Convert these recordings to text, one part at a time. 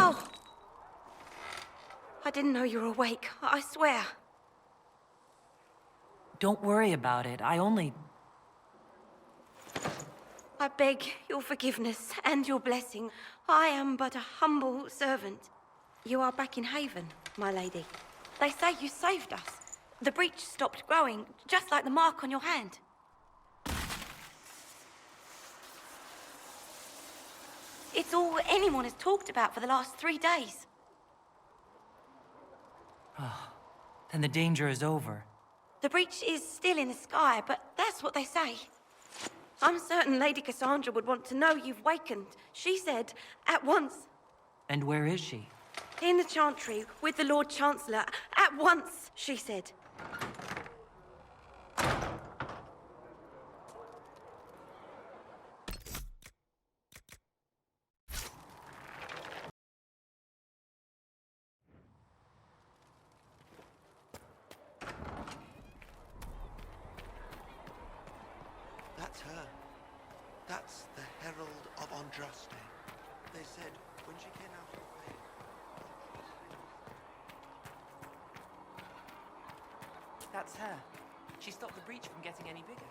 Oh! I didn't know you were awake, I swear. Don't worry about it. I beg your forgiveness and your blessing. I am but a humble servant. You are back in Haven, my lady. They say you saved us. The breach stopped growing, just like the mark on your hand. It's all anyone has talked about for the last 3 days. Then the danger is over. The breach is still in the sky, but that's what they say. I'm certain Lady Cassandra would want to know you've wakened. She said, at once. And where is she? In the Chantry, with the Lord Chancellor. At once, she said. That's her. That's the Herald of Andraste. They said when she came out of the grave. That's her. She stopped the breach from getting any bigger.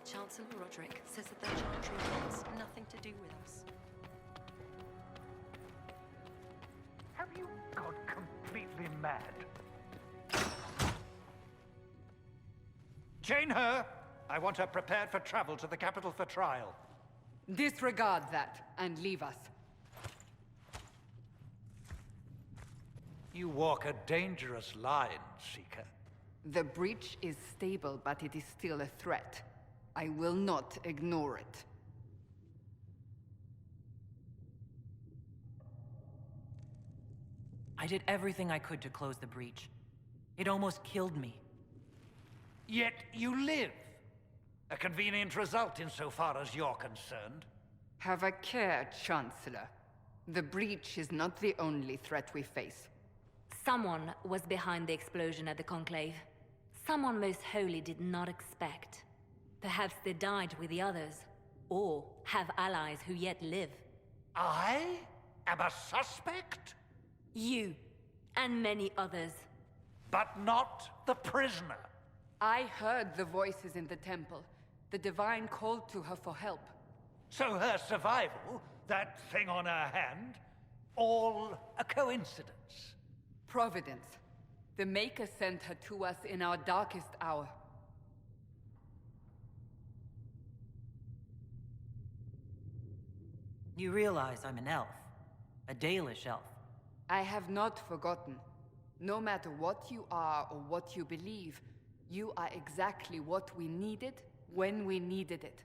Chancellor Roderick says that the Chantry wants nothing to do with us. Have you gone completely mad? Chain her! I want her prepared for travel to the capital for trial. Disregard that, and leave us. You walk a dangerous line, Seeker. The breach is stable, but it is still a threat. I will not ignore it. I did everything I could to close the breach. It almost killed me. Yet you live. A convenient result insofar as you're concerned. Have a care, Chancellor. The breach is not the only threat we face. Someone was behind the explosion at the Conclave. Someone most holy did not expect. Perhaps they died with the others, or have allies who yet live. I am a suspect? You, and many others. But not the prisoner. I heard the voices in the temple. The Divine called to her for help. So her survival, that thing on her hand, all a coincidence. Providence. The Maker sent her to us in our darkest hour. You realize I'm an elf. A Dalish elf. I have not forgotten. No matter what you are or what you believe, you are exactly what we needed when we needed it.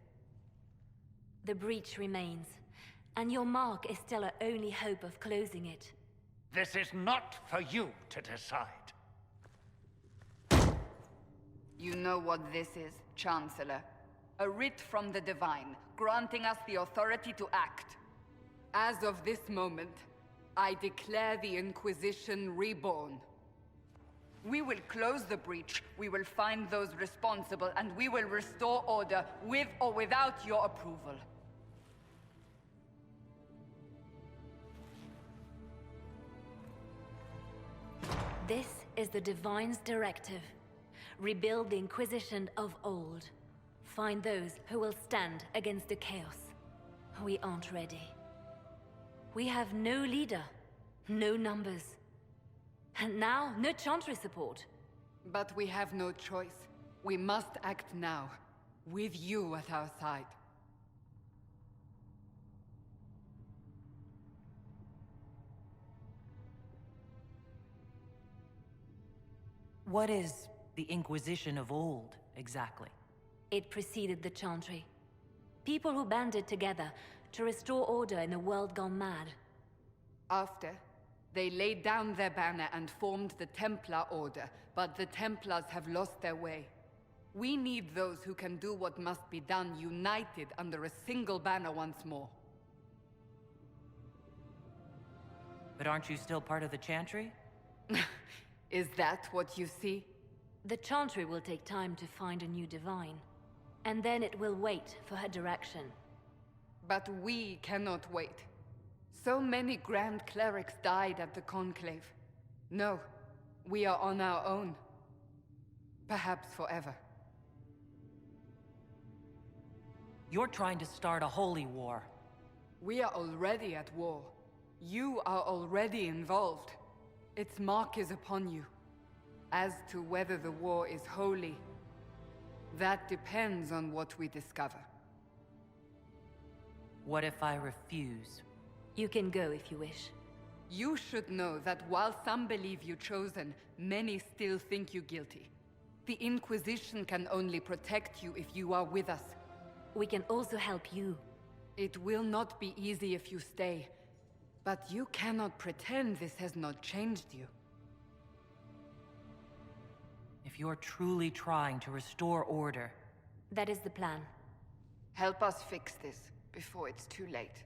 The breach remains, and your mark is still our only hope of closing it. This is not for you to decide. You know what this is, Chancellor. A writ from the Divine, granting us the authority to act. As of this moment, I declare the Inquisition reborn. We will close the breach, we will find those responsible, and we will restore order, with or without your approval. This is the Divine's directive. Rebuild the Inquisition of old. Find those who will stand against the chaos. We aren't ready. We have no leader, no numbers. And now, no Chantry support. But we have no choice. We must act now, with you at our side. What is the Inquisition of old, exactly? It preceded the Chantry. People who banded together to restore order in a world gone mad. After, they laid down their banner and formed the Templar Order, but the Templars have lost their way. We need those who can do what must be done, united under a single banner once more. But aren't you still part of the Chantry? Is that what you see? The Chantry will take time to find a new Divine. And then it will wait for her direction. But we cannot wait. So many Grand Clerics died at the Conclave. No, we are on our own. Perhaps forever. You're trying to start a holy war. We are already at war. You are already involved. Its mark is upon you. As to whether the war is holy, that depends on what we discover. What if I refuse? You can go if you wish. You should know that while some believe you chosen, many still think you guilty. The Inquisition can only protect you if you are with us. We can also help you. It will not be easy if you stay, but you cannot pretend this has not changed you. If you're truly trying to restore order, That is the plan. Help us fix this before it's too late.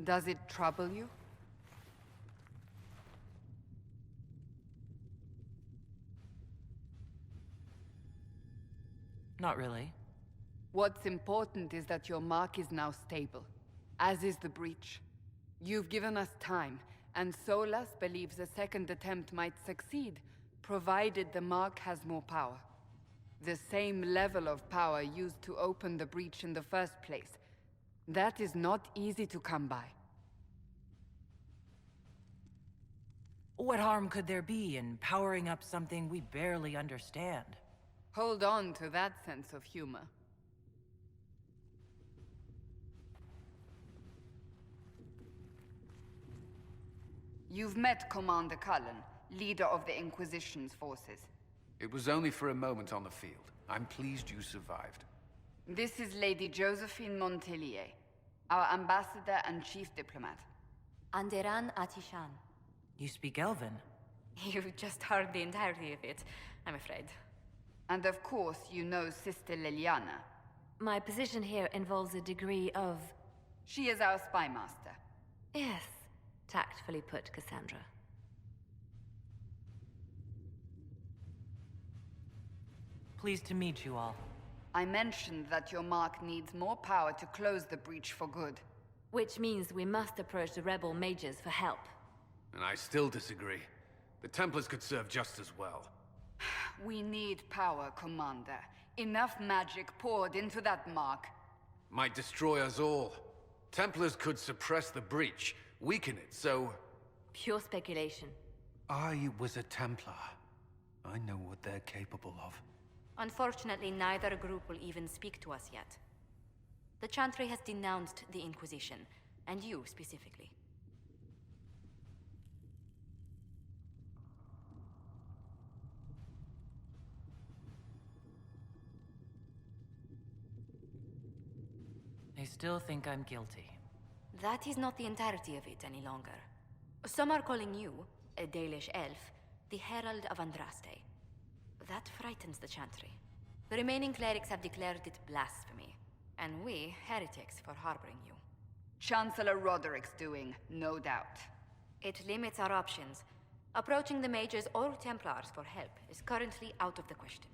Does it trouble you? not really. What's important is that your mark is now stable, as is the breach. You've given us time, and Solas believes a second attempt might succeed, provided the mark has more power. The same level of power used to open the breach in the first place. That is not easy to come by. What harm could there be in powering up something we barely understand? Hold on to that sense of humor. You've met Commander Cullen, leader of the Inquisition's forces. It was only for a moment on the field. I'm pleased you survived. This is Lady Josephine Montelier, our ambassador and chief diplomat. Anderan Atishan. You speak Elven? You just heard the entirety of it, I'm afraid. And of course, you know Sister Liliana. My position here involves a degree of... She is our spy master. Yes, tactfully put, Cassandra. Pleased to meet you all. I mentioned that your mark needs more power to close the breach for good. Which means we must approach the rebel mages for help. And I still disagree. The Templars could serve just as well. We need power, Commander. Enough magic poured into that mark. Might destroy us all. Templars could suppress the breach, weaken it, so... Pure speculation. I was a Templar. I know what they're capable of. Unfortunately, neither group will even speak to us yet. The Chantry has denounced the Inquisition, and you specifically. They still think I'm guilty. That is not the entirety of it any longer. Some are calling you, a Dalish elf, the Herald of Andraste. That frightens the Chantry. The remaining clerics have declared it blasphemy, and we, heretics, for harboring you. Chancellor Roderick's doing, no doubt. It limits our options. Approaching the mages or Templars for help is currently out of the question.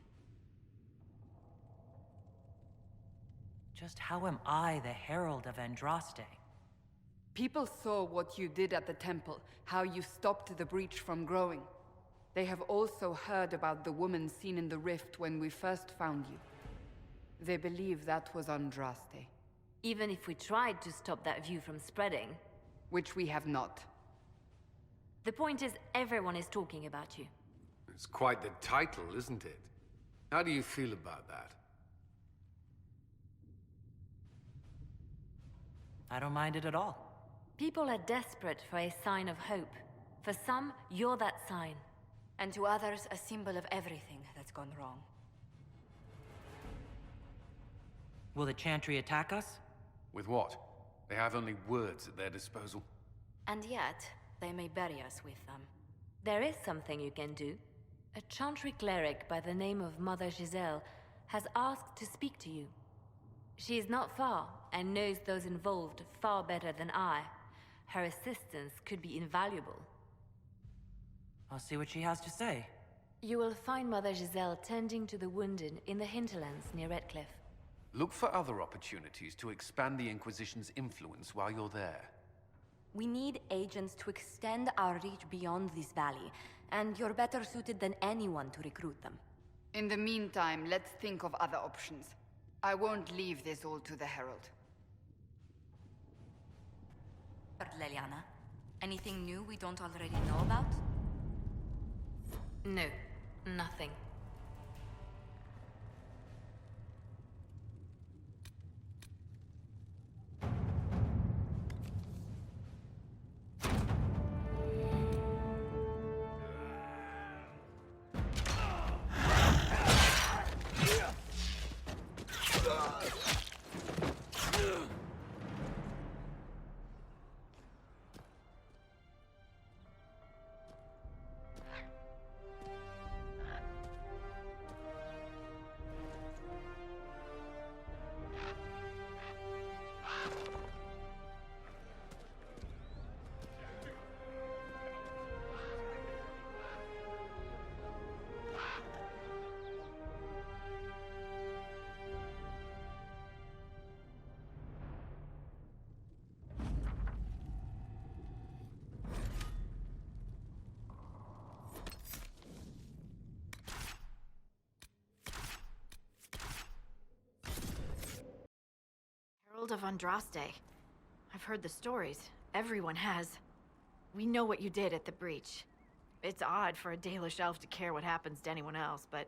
Just how am I the Herald of Andraste? People saw what you did at the temple, how you stopped the breach from growing. They have also heard about the woman seen in the rift when we first found you. They believe that was Andraste. Even if we tried to stop that view from spreading... Which we have not. The point is, everyone is talking about you. It's quite the title, isn't it? How do you feel about that? I don't mind it at all. People are desperate for a sign of hope. For some, you're that sign. And to others, a symbol of everything that's gone wrong. Will the Chantry attack us? With what? They have only words at their disposal. And yet, they may bury us with them. There is something you can do. A Chantry cleric by the name of Mother Giselle has asked to speak to you. She is not far, and knows those involved far better than I. Her assistance could be invaluable. I'll see what she has to say. You will find Mother Giselle tending to the wounded in the hinterlands near Redcliffe. Look for other opportunities to expand the Inquisition's influence while you're there. We need agents to extend our reach beyond this valley, and you're better suited than anyone to recruit them. In the meantime, let's think of other options. I won't leave this all to the Herald. Leliana, anything new we don't already know about? No, nothing. Herald of Andraste. I've heard the stories. Everyone has. We know what you did at the breach. It's odd for a Dalish elf to care what happens to anyone else, but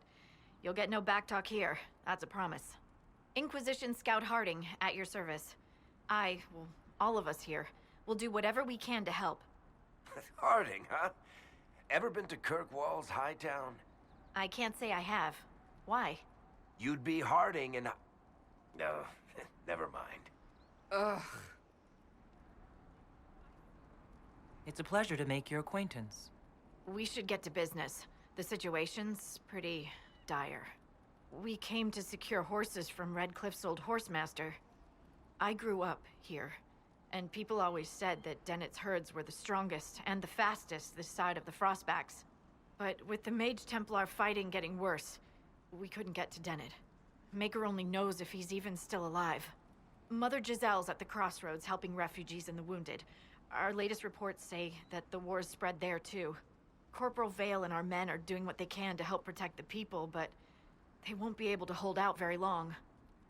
you'll get no backtalk here. That's a promise. Inquisition Scout Harding, at your service. Well, all of us here, will do whatever we can to help. Harding, huh? Ever been to Kirkwall's Hightown? I can't say I have. Why? You'd be Harding and... No, never mind. Ugh. It's a pleasure to make your acquaintance. We should get to business. The situation's pretty dire. We came to secure horses from Redcliffe's old horsemaster. I grew up here, and people always said that Dennett's herds were the strongest and the fastest this side of the Frostbacks. But with the Mage Templar fighting getting worse, we couldn't get to Dennett. Maker only knows if he's even still alive. Mother Giselle's at the crossroads helping refugees and the wounded. Our latest reports say that the war's spread there too. Corporal Vale and our men are doing what they can to help protect the people, but they won't be able to hold out very long.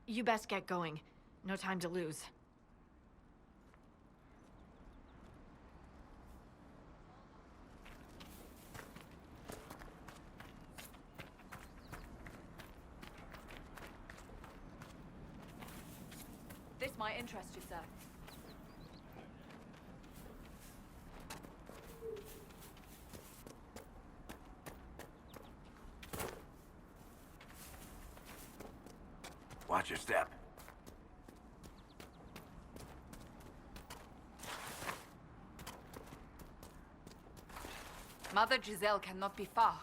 You best get going. No time to lose. This might interest you, sir. Watch your step. Mother Giselle cannot be far.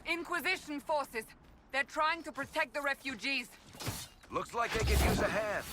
Inquisition forces. They're trying to protect the refugees. Looks like they could use a hand.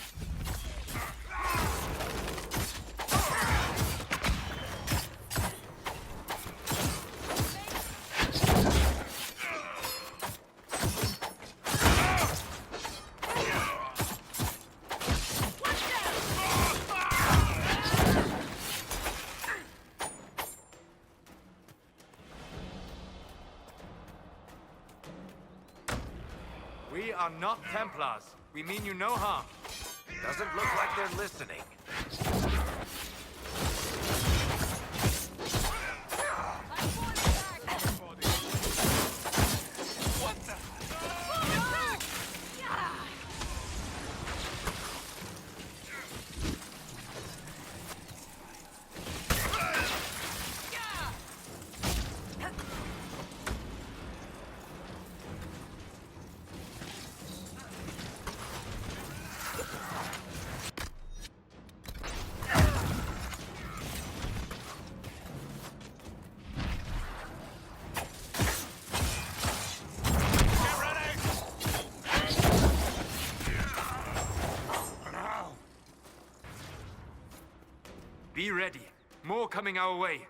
We are not Templars. We mean you no harm. Doesn't look like they're listening. Be ready. More coming our way.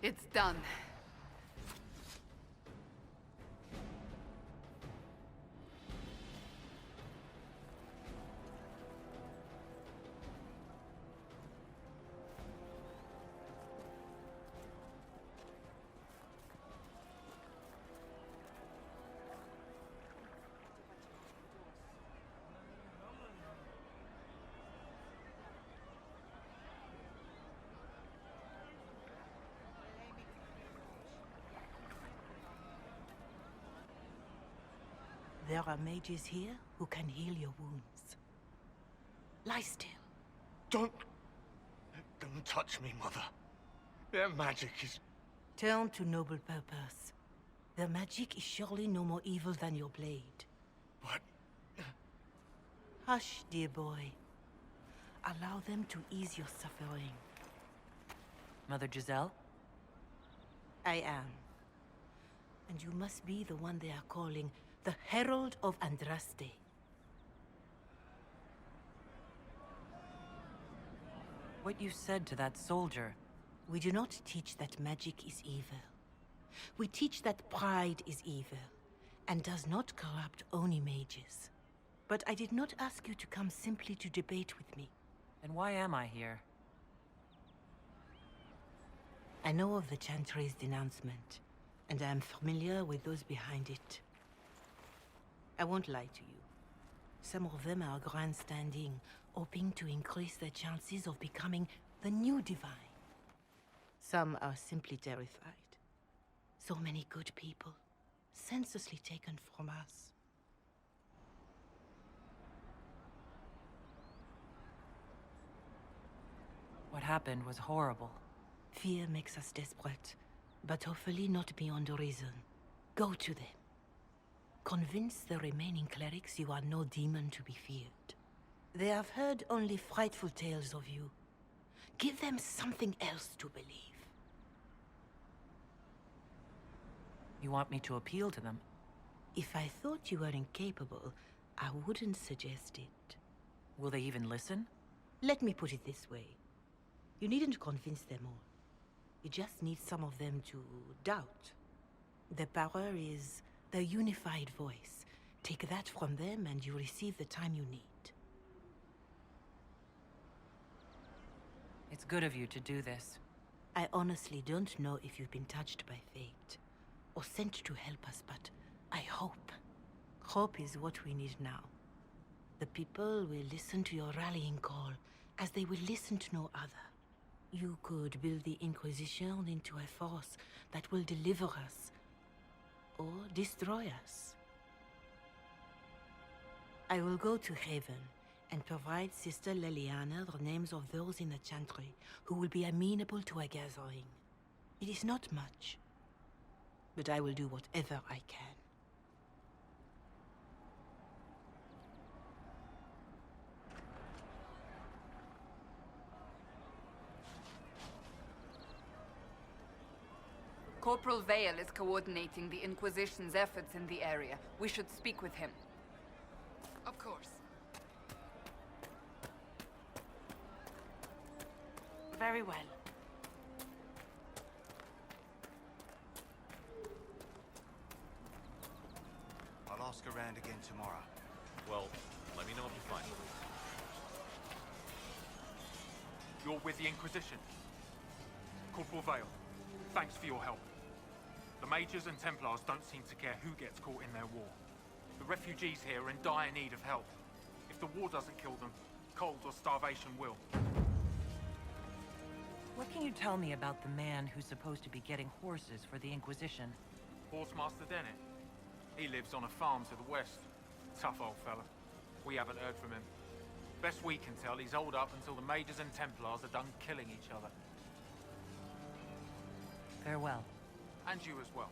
It's done. There are mages here who can heal your wounds. Lie still. Don't touch me, Mother. Their magic is... Turn to noble purpose. Their magic is surely no more evil than your blade. But... Hush, dear boy. Allow them to ease your suffering. Mother Giselle? I am. And you must be the one they are calling the Herald of Andraste. What you said to that soldier... We do not teach that magic is evil. We teach that pride is evil, and does not corrupt only mages. But I did not ask you to come simply to debate with me. And why am I here? I know of the Chantry's denouncement, and I am familiar with those behind it. I won't lie to you. Some of them are grandstanding, hoping to increase their chances of becoming the new divine. Some are simply terrified. So many good people, senselessly taken from us. What happened was horrible. Fear makes us desperate, but hopefully not beyond reason. Go to them. Convince the remaining clerics you are no demon to be feared. They have heard only frightful tales of you. Give them something else to believe. You want me to appeal to them? If I thought you were incapable, I wouldn't suggest it. Will they even listen? Let me put it this way. You needn't convince them all. You just need some of them to doubt. Their power is their unified voice. Take that from them and you receive the time you need. It's good of you to do this. I honestly don't know if you've been touched by fate, or sent to help us, but I hope. Hope is what we need now. The people will listen to your rallying call, as they will listen to no other. You could build the Inquisition into a force that will deliver us, or destroy us. I will go to Haven, and provide Sister Leliana the names of those in the Chantry who will be amenable to a gathering. It is not much, but I will do whatever I can. Corporal Vale is coordinating the Inquisition's efforts in the area. We should speak with him. Of course. Very well. I'll ask around again tomorrow. Well, let me know if you find them. You're with the Inquisition? Corporal Vale, thanks for your help. The Mages and Templars don't seem to care who gets caught in their war. The refugees here are in dire need of help. If the war doesn't kill them, cold or starvation will. What can you tell me about the man who's supposed to be getting horses for the Inquisition? Horsemaster Dennett. He lives on a farm to the west. Tough old fella. We haven't heard from him. Best we can tell, he's holed up until the Mages and Templars are done killing each other. Farewell. And you as well.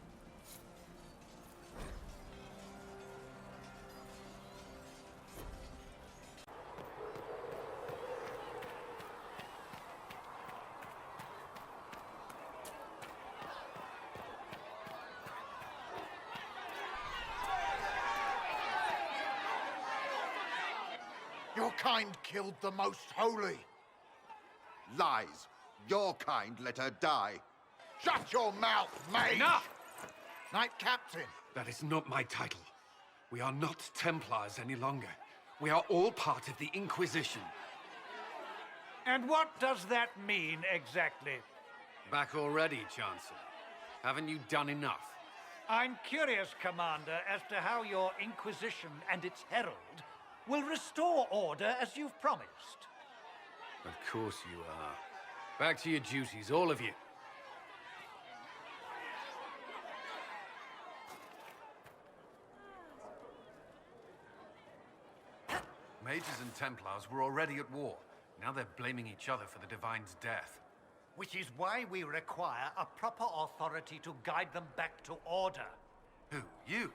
Your kind killed the most holy. Lies. Your kind let her die. Shut your mouth, mage! Enough! Knight Captain. That is not my title. We are not Templars any longer. We are all part of the Inquisition. And what does that mean exactly? Back already, Chancellor. Haven't you done enough? I'm curious, Commander, as to how your Inquisition and its herald will restore order as you've promised. Of course you are. Back to your duties, all of you. Mages and Templars were already at war. Now they're blaming each other for the Divine's death. Which is why we require a proper authority to guide them back to order. Who? You?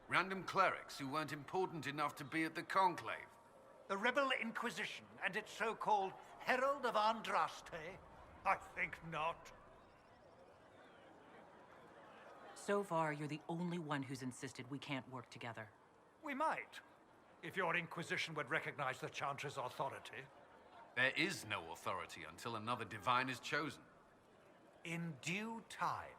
Random clerics who weren't important enough to be at the Conclave? The Rebel Inquisition and its so-called Herald of Andraste? I think not. So far, you're the only one who's insisted we can't work together. We might, if your Inquisition would recognize the Chantry's authority. There is no authority until another Divine is chosen. In due time,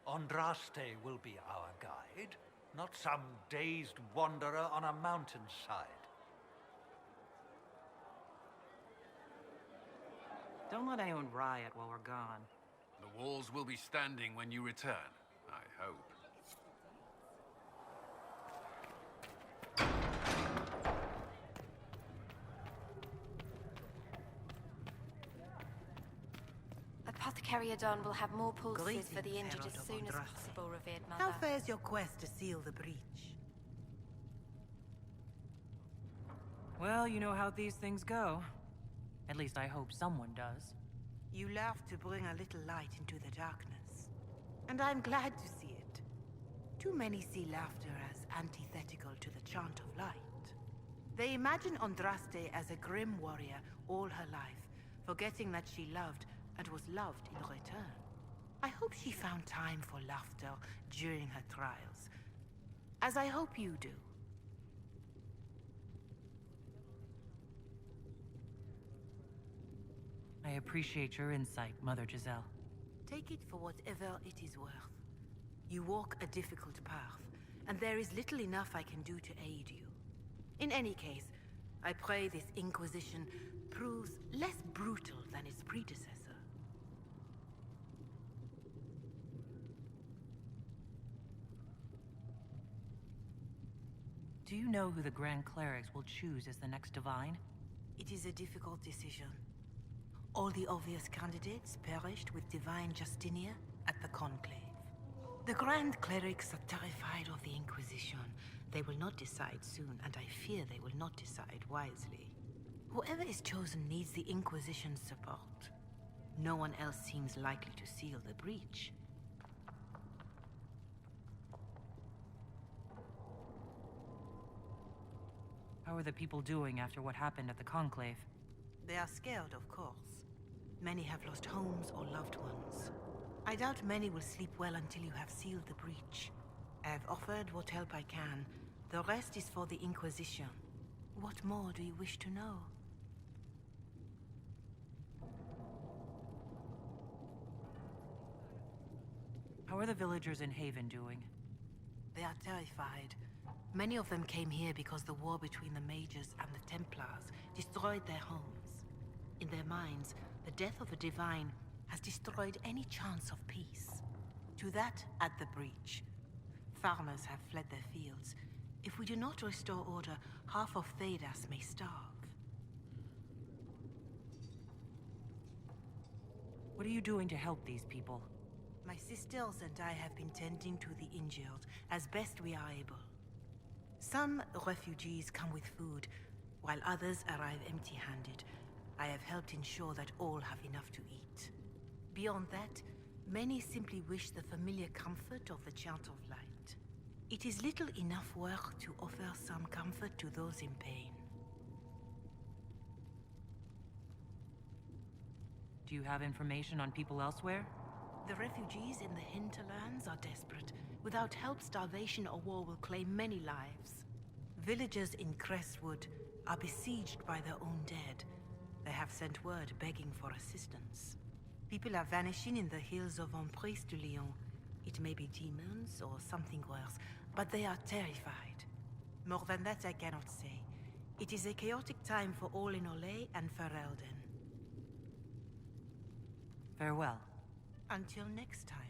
Andraste will be our guide, not some dazed wanderer on a mountainside. Don't let anyone riot while we're gone. The walls will be standing when you return, I hope. Apothecary Adon will have more pulses for the Greetings, injured as Herald of soon as Andraste. possible, revered mother. How fares your quest to seal the breach? Well, you know how these things go. At least I hope someone does. You laugh to bring a little light into the darkness. And I'm glad to see it. Too many see laughter as antithetical to the chant of light. They imagine Andraste as a grim warrior all her life, forgetting that she loved and was loved in return. I hope she found time for laughter during her trials, as I hope you do. I appreciate your insight, Mother Giselle. Take it for whatever it is worth. You walk a difficult path, and there is little enough I can do to aid you. In any case, I pray this Inquisition proves less brutal than its predecessor. Do you know who the Grand Clerics will choose as the next Divine? It is a difficult decision. All the obvious candidates perished with Divine Justinia at the Conclave. The Grand Clerics are terrified of the Inquisition. They will not decide soon, and I fear they will not decide wisely. Whoever is chosen needs the Inquisition's support. No one else seems likely to seal the breach. How are the people doing after what happened at the Conclave? They are scared, of course. Many have lost homes or loved ones. I doubt many will sleep well until you have sealed the breach. I have offered what help I can. The rest is for the Inquisition. What more do you wish to know? How are the villagers in Haven doing? They are terrified. Many of them came here because the war between the Mages and the Templars destroyed their homes. In their minds, the death of a Divine has destroyed any chance of peace. To that, add the breach. Farmers have fled their fields. If we do not restore order, half of Thedas may starve. What are you doing to help these people? My sisters and I have been tending to the injured as best we are able. Some refugees come with food, while others arrive empty-handed. I have helped ensure that all have enough to eat. Beyond that, many simply wish the familiar comfort of the Chant of Light. It is little enough work to offer some comfort to those in pain. Do you have information on people elsewhere? The refugees in the hinterlands are desperate. Without help, starvation or war will claim many lives. Villagers in Crestwood are besieged by their own dead. They have sent word begging for assistance. People are vanishing in the hills of Emprise de Lyon. It may be demons or something worse, but they are terrified. More than that I cannot say. It is a chaotic time for all in Olay and Ferelden. Farewell. Until next time.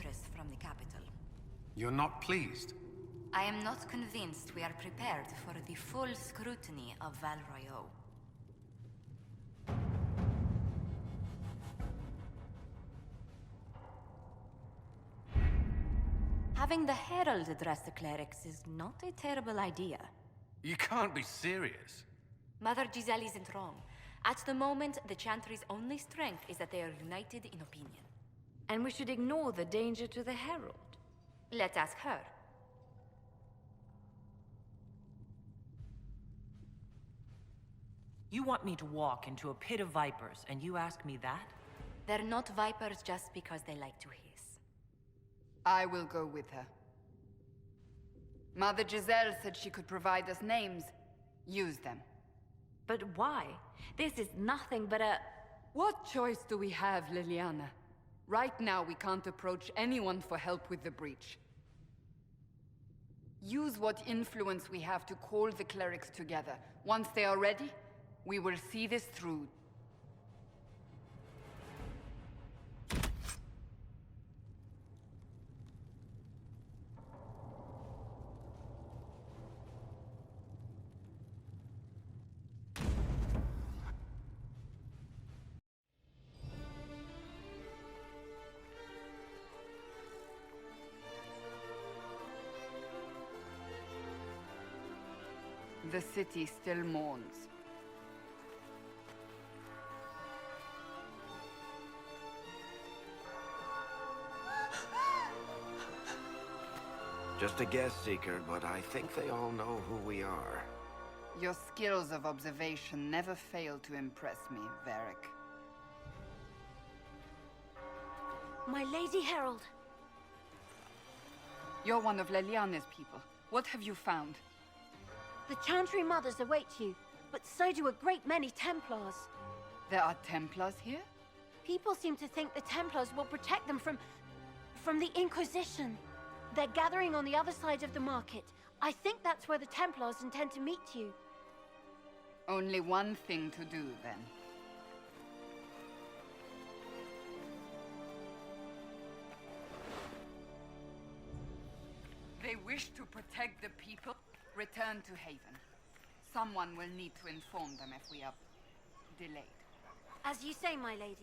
Enchantress from the capital. You're not pleased? I am not convinced we are prepared for the full scrutiny of Val Royeaux. Having the Herald address the clerics is not a terrible idea. You can't be serious. Mother Giselle isn't wrong. At the moment, the Chantry's only strength is that they are united in opinion. And we should ignore the danger to the Herald. Let's ask her. You want me to walk into a pit of vipers, and you ask me that? They're not vipers just because they like to hiss. I will go with her. Mother Giselle said she could provide us names. Use them. But why? This is nothing but a... What choice do we have, Liliana? Right now, we can't approach anyone for help with the breach. Use what influence we have to call the clerics together. Once they are ready, we will see this through. The city still mourns. Just a guess, Seeker, but I think they all know who we are. Your skills of observation never fail to impress me, Varric. My Lady Herald. You're one of Leliana's people. What have you found? The Chantry Mothers await you, but so do a great many Templars. There are Templars here? People seem to think the Templars will protect them from the Inquisition. They're gathering on the other side of the market. I think that's where the Templars intend to meet you. Only one thing to do, then. They wish to protect the people. Return to Haven. Someone will need to inform them if we are delayed. As you say, my lady.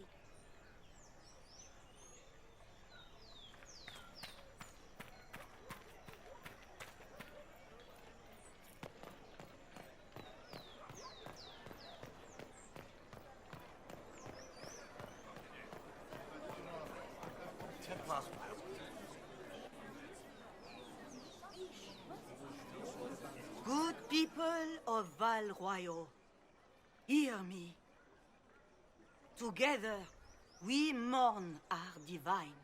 Good people of Val Royeaux, hear me. Together, we mourn our divine.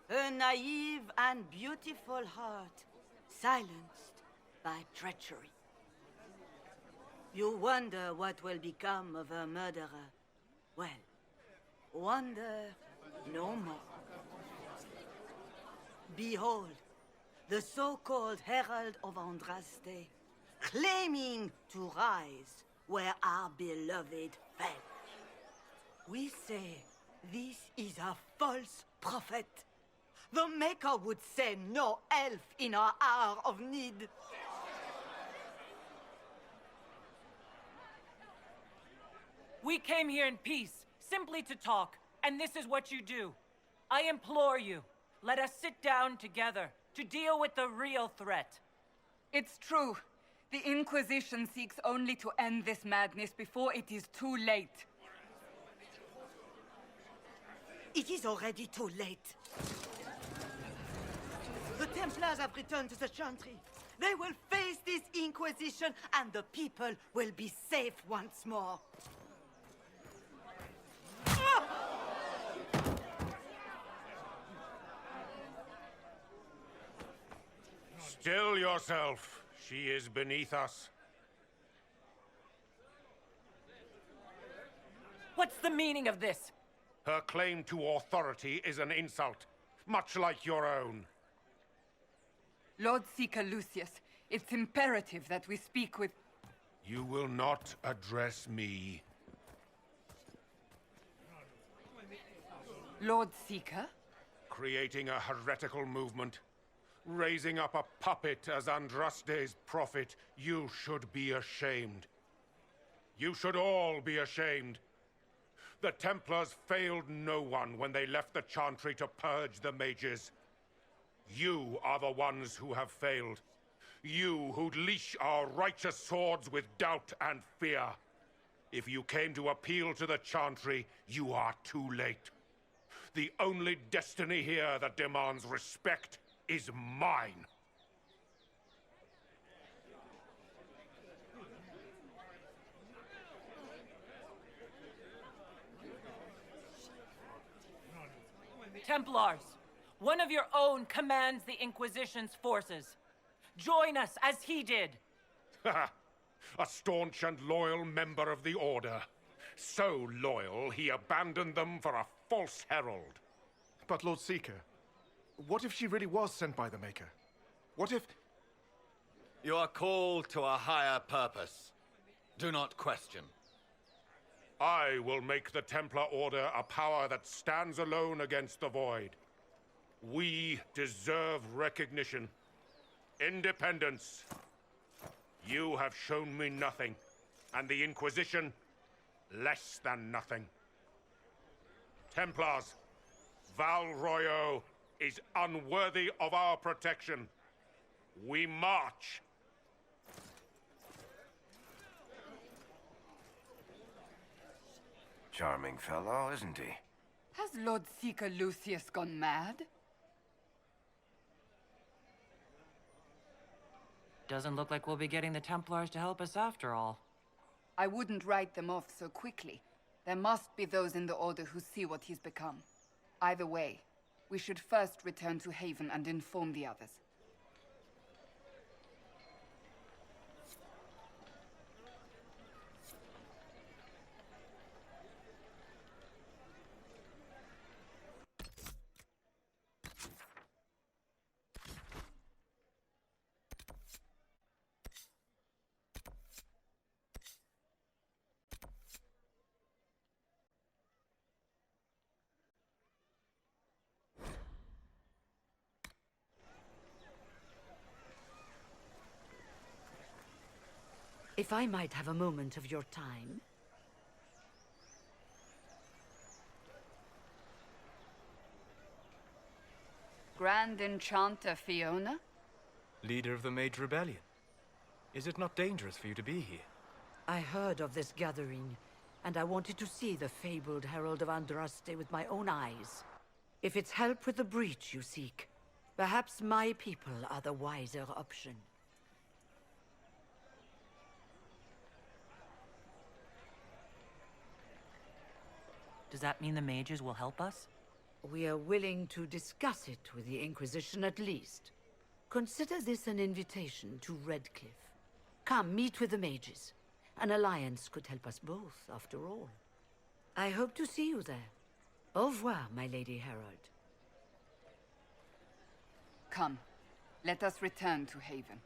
A naive and beautiful heart, silenced by treachery. You wonder what will become of a murderer. Well, wonder no more. Behold, the so-called Herald of Andraste, claiming to rise where our beloved fell. We say this is a false prophet. The Maker would send no elf in our hour of need. We came here in peace, simply to talk, and this is what you do. I implore you, let us sit down together to deal with the real threat. It's true. The Inquisition seeks only to end this madness before it is too late. It is already too late. The Templars have returned to the Chantry. They will face this Inquisition, and the people will be safe once more. Still yourself. She is beneath us. What's the meaning of this? Her claim to authority is an insult, much like your own. Lord Seeker Lucius, it's imperative that we speak with... You will not address me. Lord Seeker? creating a heretical movement, raising up a puppet as Andraste's prophet. You should be ashamed. You should all be ashamed. The Templars failed no one when they left the Chantry to purge the mages. You are the ones who have failed. You who'd leash our righteous swords with doubt and fear. If you came to appeal to the Chantry, you are too late. The only destiny here that demands respect is mine. Templars, one of your own commands the Inquisition's forces. Join us as he did. A staunch and loyal member of the Order. So loyal, he abandoned them for a false herald. But Lord Seeker, what if she really was sent by the Maker? What if... You are called to a higher purpose. Do not question. I will make the Templar Order a power that stands alone against the Void. We deserve recognition. Independence. You have shown me nothing, and the Inquisition, less than nothing. Templars, Val Royo is unworthy of our protection. We march. Charming fellow, isn't he? Has Lord Seeker Lucius gone mad? Doesn't look like we'll be getting the Templars to help us after all. I wouldn't write them off so quickly. There must be those in the Order who see what he's become. Either way, we should first return to Haven and inform the others. If I might have a moment of your time. Grand Enchanter Fiona? Leader of the Mage Rebellion. Is it not dangerous for you to be here? I heard of this gathering, and I wanted to see the fabled Herald of Andraste with my own eyes. If it's help with the breach you seek, perhaps my people are the wiser option. Does that mean the mages will help us? We are willing to discuss it with the Inquisition at least. Consider this an invitation to Redcliffe. Come, meet with the mages. An alliance could help us both, after all. I hope to see you there. Au revoir, my Lady Herald. Come, let us return to Haven.